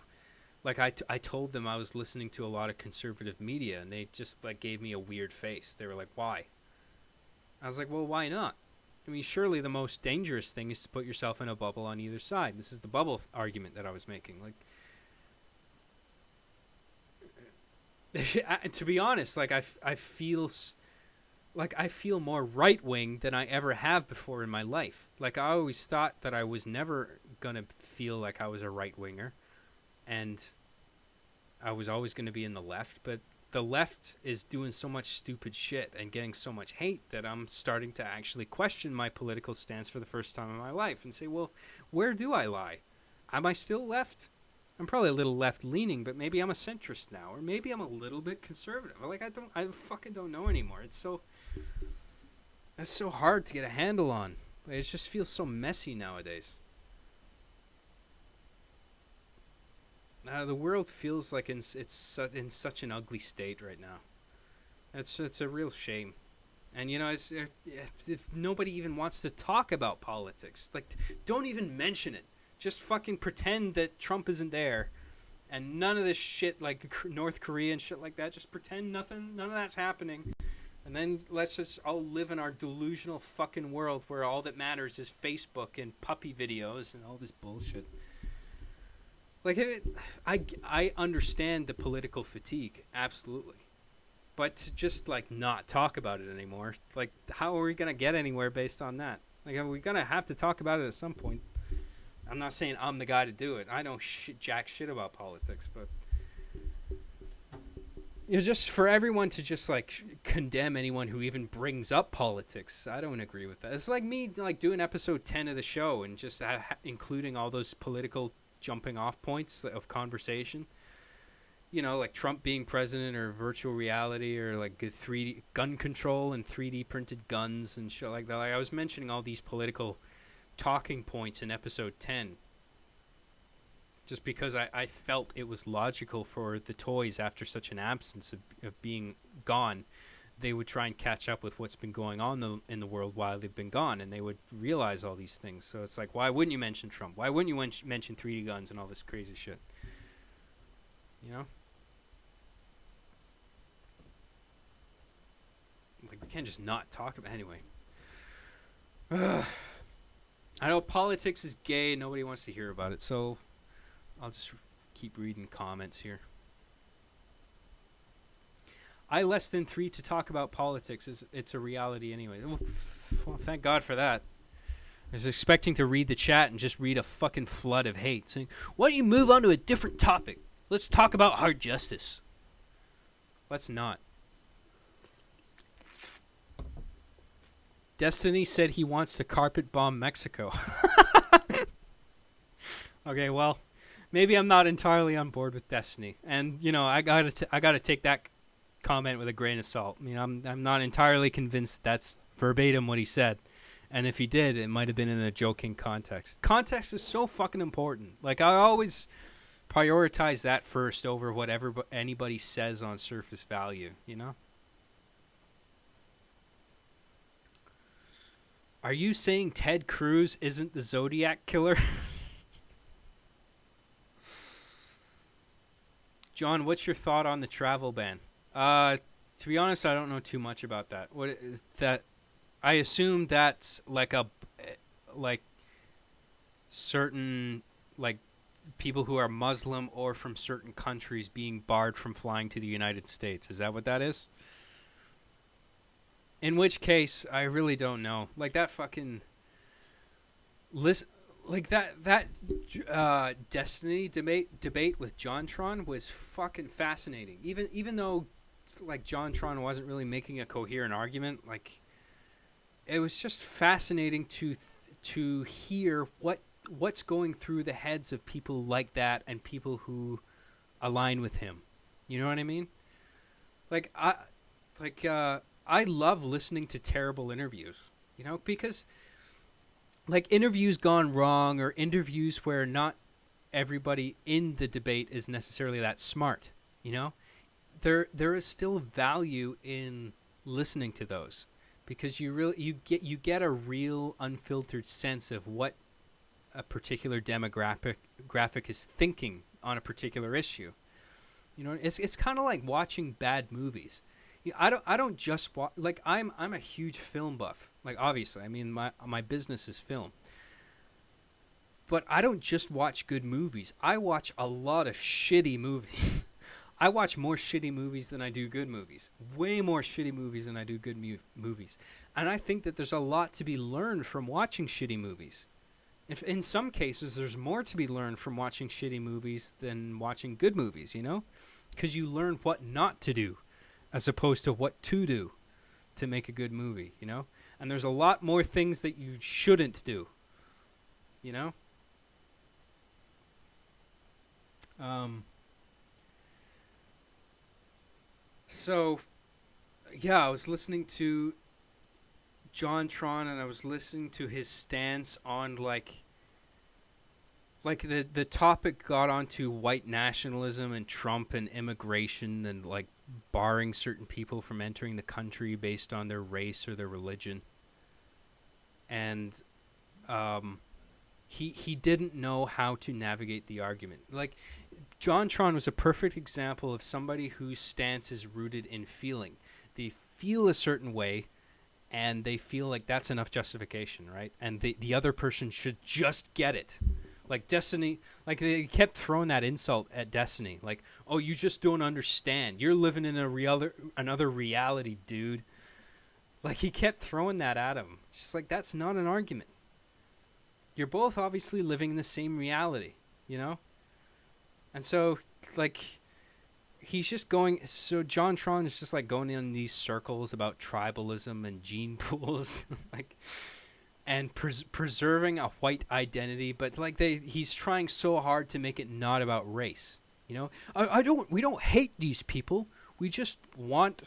like I told them I was listening to a lot of conservative media, and they just like gave me a weird face. They were like, "Why?" I was like, "Well, why not? I mean, surely the most dangerous thing is to put yourself in a bubble on either side." This is the bubble argument that I was making. Like, to be honest, like I feel more right wing than I ever have before in my life. Like, I always thought that I was never gonna feel like I was a right winger, and I was always gonna be in the left. But the left is doing so much stupid shit and getting so much hate that I'm starting to actually question my political stance for the first time in my life and say, well, where do I lie? Am I still left? I'm probably a little left-leaning, but maybe I'm a centrist now, or maybe I'm a little bit conservative. Like, I fucking don't know anymore. That's so hard to get a handle on. Like, it just feels so messy nowadays. The world feels like it's in such an ugly state right now. It's a real shame. And if nobody even wants to talk about politics, like, don't even mention it. Just fucking pretend that Trump isn't there, and none of this shit like North Korea and shit like that. Just pretend none of that's happening, and then let's just all live in our delusional fucking world where all that matters is Facebook and puppy videos and all this bullshit. Like, I understand the political fatigue, absolutely. But to just, like, not talk about it anymore, like, how are we going to get anywhere based on that? Like, are we going to have to talk about it at some point? I'm not saying I'm the guy to do it. I know jack shit about politics, but just for everyone to just, like, condemn anyone who even brings up politics, I don't agree with that. It's like me, like, doing episode 10 of the show and just including all those political jumping off points of conversation, like Trump being president, or virtual reality, or like 3D gun control and 3D printed guns and shit like that. Like, I was mentioning all these political talking points in episode 10 just because I felt it was logical for the toys, after such an absence of being gone, they would try and catch up with what's been going on in the world while they've been gone, and they would realize all these things. So it's like, why wouldn't you mention Trump? Why wouldn't you mention 3D guns and all this crazy shit? Like, we can't just not talk about it. Anyway. Ugh. I know politics is gay. Nobody wants to hear about it, so I'll just keep reading comments here. I less than 3 to talk about politics. It's a reality anyway. Well, thank God for that. I was expecting to read the chat and just read a fucking flood of hate saying, why don't you move on to a different topic? Let's talk about hard justice. Let's not. Destiny said he wants to carpet bomb Mexico. Okay, well, maybe I'm not entirely on board with Destiny. And, you know, I gotta take that comment with a grain of salt. You know, I'm not entirely convinced that's verbatim what he said. And if he did, it might have been in a joking context. Context is so fucking important. Like, I always prioritize that first over whatever anybody says on surface value, you know? Are you saying Ted Cruz isn't the Zodiac killer? John, what's your thought on the travel ban? To be honest, I don't know too much about that. What is that? I assume that's like certain like people who are Muslim or from certain countries being barred from flying to the United States. Is that what that is? In which case, I really don't know. Like that fucking list, like that Destiny debate with JonTron was fucking fascinating. Even though like JonTron wasn't really making a coherent argument, like it was just fascinating to hear what's going through the heads of people like that and people who align with him. You know what I mean? Like I love listening to terrible interviews, you know, because like interviews gone wrong or interviews where not everybody in the debate is necessarily that smart, you know, there is still value in listening to those because you get a real unfiltered sense of what a particular demographic is thinking on a particular issue. You know, it's kind of like watching bad movies. I don't just watch, like I'm a huge film buff. Like obviously, I mean my business is film. But I don't just watch good movies. I watch a lot of shitty movies. I watch more shitty movies than I do good movies. Way more shitty movies than I do good movies. And I think that there's a lot to be learned from watching shitty movies. If in some cases there's more to be learned from watching shitty movies than watching good movies, you know? Because you learn what not to do as opposed to what to do to make a good movie, you know? And there's a lot more things that you shouldn't do, you know? So, yeah, I was listening to JonTron and I was listening to his stance on, like the topic got onto white nationalism and Trump and immigration and, like, barring certain people from entering the country based on their race or their religion. And he didn't know how to navigate the argument. Like, JonTron was a perfect example of somebody whose stance is rooted in feeling. They feel a certain way, and they feel like that's enough justification, right? And the other person should just get it. Like Destiny, like they kept throwing that insult at Destiny. Like, oh, you just don't understand. You're living in another reality, dude. Like he kept throwing that at him. It's just like, that's not an argument. You're both obviously living in the same reality, you know? And so, like, he's just going, so JonTron is just like going in these circles about tribalism and gene pools, like, and preserving a white identity, but like he's trying so hard to make it not about race, you know? We don't hate these people. We just want,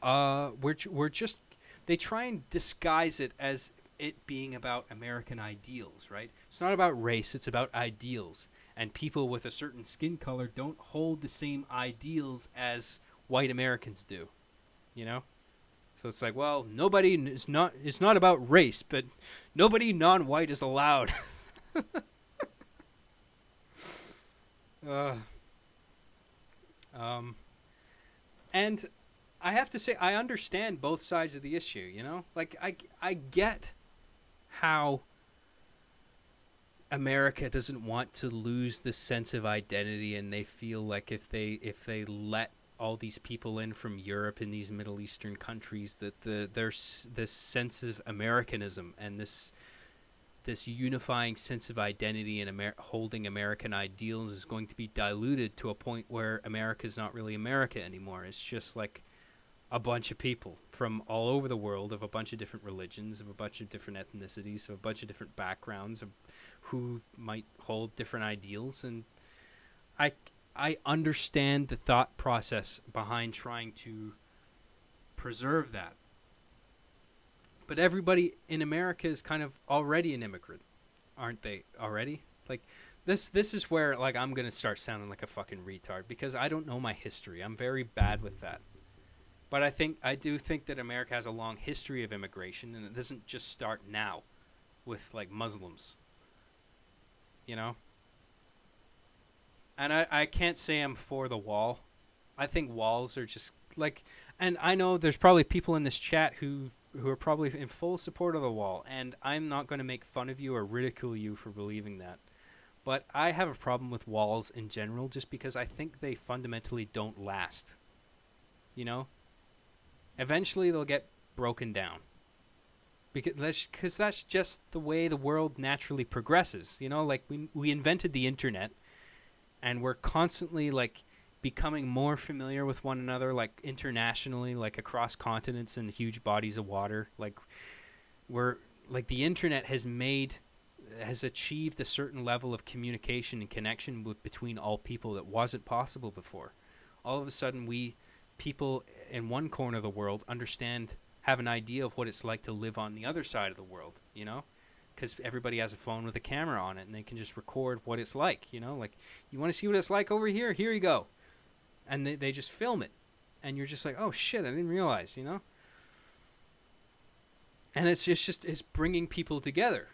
we're just, they try and disguise it as it being about American ideals, right? It's not about race, it's about ideals. And people with a certain skin color don't hold the same ideals as white Americans do, you know? So it's like, well, it's not about race, but nobody non-white is allowed. And I have to say, I understand both sides of the issue, you know? Like, I get how America doesn't want to lose the sense of identity, and they feel like if they let all these people in from Europe and these Middle Eastern countries, that there's this sense of Americanism and this unifying sense of identity and holding American ideals is going to be diluted to a point where America is not really America anymore. It's just like a bunch of people from all over the world, of a bunch of different religions, of a bunch of different ethnicities, of a bunch of different backgrounds, of who might hold different ideals. And I understand the thought process behind trying to preserve that. But everybody in America is kind of already an immigrant, aren't they? Already? Like this is where like I'm going to start sounding like a fucking retard, because I don't know my history. I'm very bad with that. But I do think that America has a long history of immigration, and it doesn't just start now with like Muslims. You know? And I can't say I'm for the wall. I think walls are just like, and I know there's probably people in this chat who are probably in full support of the wall, and I'm not going to make fun of you or ridicule you for believing that. But I have a problem with walls in general, just because I think they fundamentally don't last. You know? Eventually they'll get broken down. Because that's just the way the world naturally progresses. You know, like we invented the internet, and we're constantly like becoming more familiar with one another, like internationally, like across continents and huge bodies of water. Like we're like the internet has achieved a certain level of communication and connection between all people that wasn't possible before. All of a sudden, people in one corner of the world have an idea of what it's like to live on the other side of the world, you know? Because everybody has a phone with a camera on it, and they can just record what it's like, you know? Like, you want to see what it's like over here? Here you go. And they just film it. And you're just like, oh, shit, I didn't realize, you know? And it's bringing people together.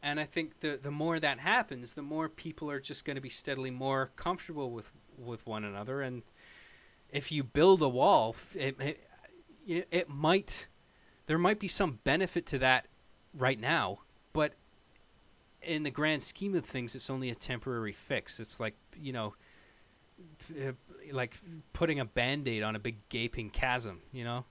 And I think the more that happens, the more people are just going to be steadily more comfortable with one another. And if you build a wall, there might be some benefit to that right now, but in the grand scheme of things, it's only a temporary fix. It's like, you know, like putting a Band-Aid on a big gaping chasm, you know?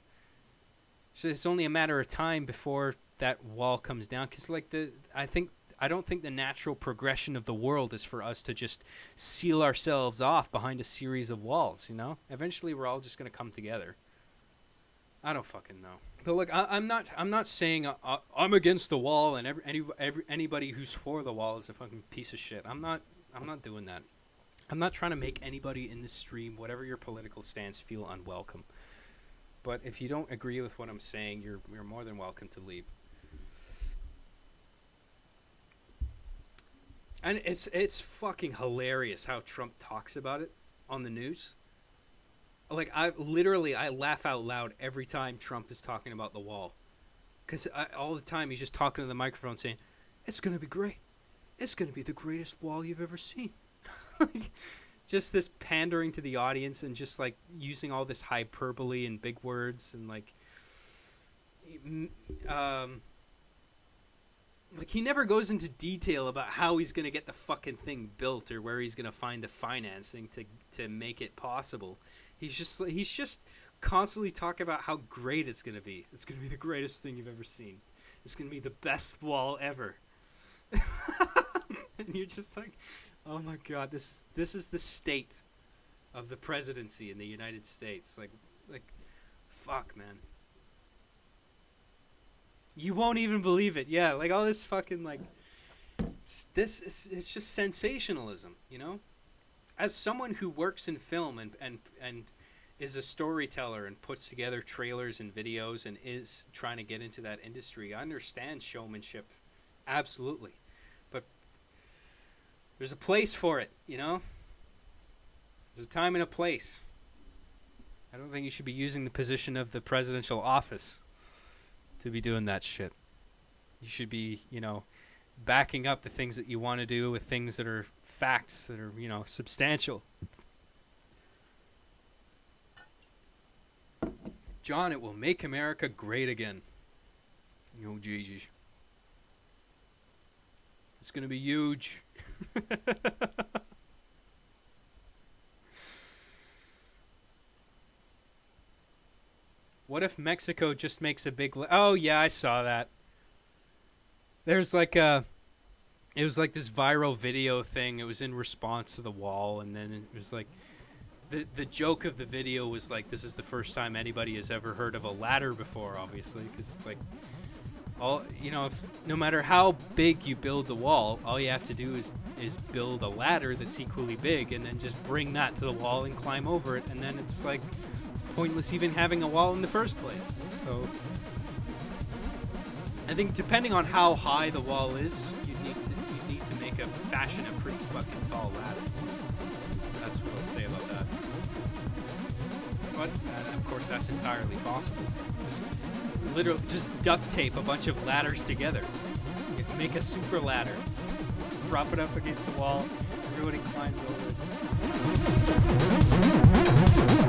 So it's only a matter of time before that wall comes down, because like I don't think the natural progression of the world is for us to just seal ourselves off behind a series of walls, you know? Eventually we're all just going to come together. I don't fucking know. But look, I'm not saying I'm against the wall, and anybody who's for the wall is a fucking piece of shit. I'm not doing that. I'm not trying to make anybody in this stream, whatever your political stance, feel unwelcome. But if you don't agree with what I'm saying, you're more than welcome to leave. And it's fucking hilarious how Trump talks about it on the news. Like, I laugh out loud every time Trump is talking about the wall. Because all the time he's just talking to the microphone saying, it's going to be great. It's going to be the greatest wall you've ever seen. Like, just this pandering to the audience and just, like, using all this hyperbole and big words and, like, he never goes into detail about how he's going to get the fucking thing built or where he's going to find the financing to make it possible. He's just constantly talking about how great it's going to be. It's going to be the greatest thing you've ever seen. It's going to be the best wall ever. And you're just like, oh my God, this is the state of the presidency in the United States. Like, fuck, man. You won't even believe it. Yeah, like all this fucking like, it's just sensationalism, you know? As someone who works in film and is a storyteller and puts together trailers and videos and is trying to get into that industry, I understand showmanship, absolutely. But there's a place for it, you know? There's a time and a place. I don't think you should be using the position of the presidential office to be doing that shit. You should be, you know, backing up the things that you want to do with things that are facts, that are, you know, substantial. John, it will make America great again. Oh, Jesus. It's gonna be huge. What if Mexico just makes a big... Oh, yeah, I saw that. There's like a... It was like this viral video thing. It was in response to the wall, and then it was like... The joke of the video was like, this is the first time anybody has ever heard of a ladder before, obviously, because, like... no matter how big you build the wall, all you have to do is build a ladder that's equally big, and then just bring that to the wall and climb over it, and then it's like... pointless even having a wall in the first place. So I think depending on how high the wall is, you need to make fashion a pretty fucking tall ladder. That's what I'll say about that. But of course that's entirely possible. Just duct tape a bunch of ladders together. Make a super ladder. Prop it up against the wall. Everybody climbs over it.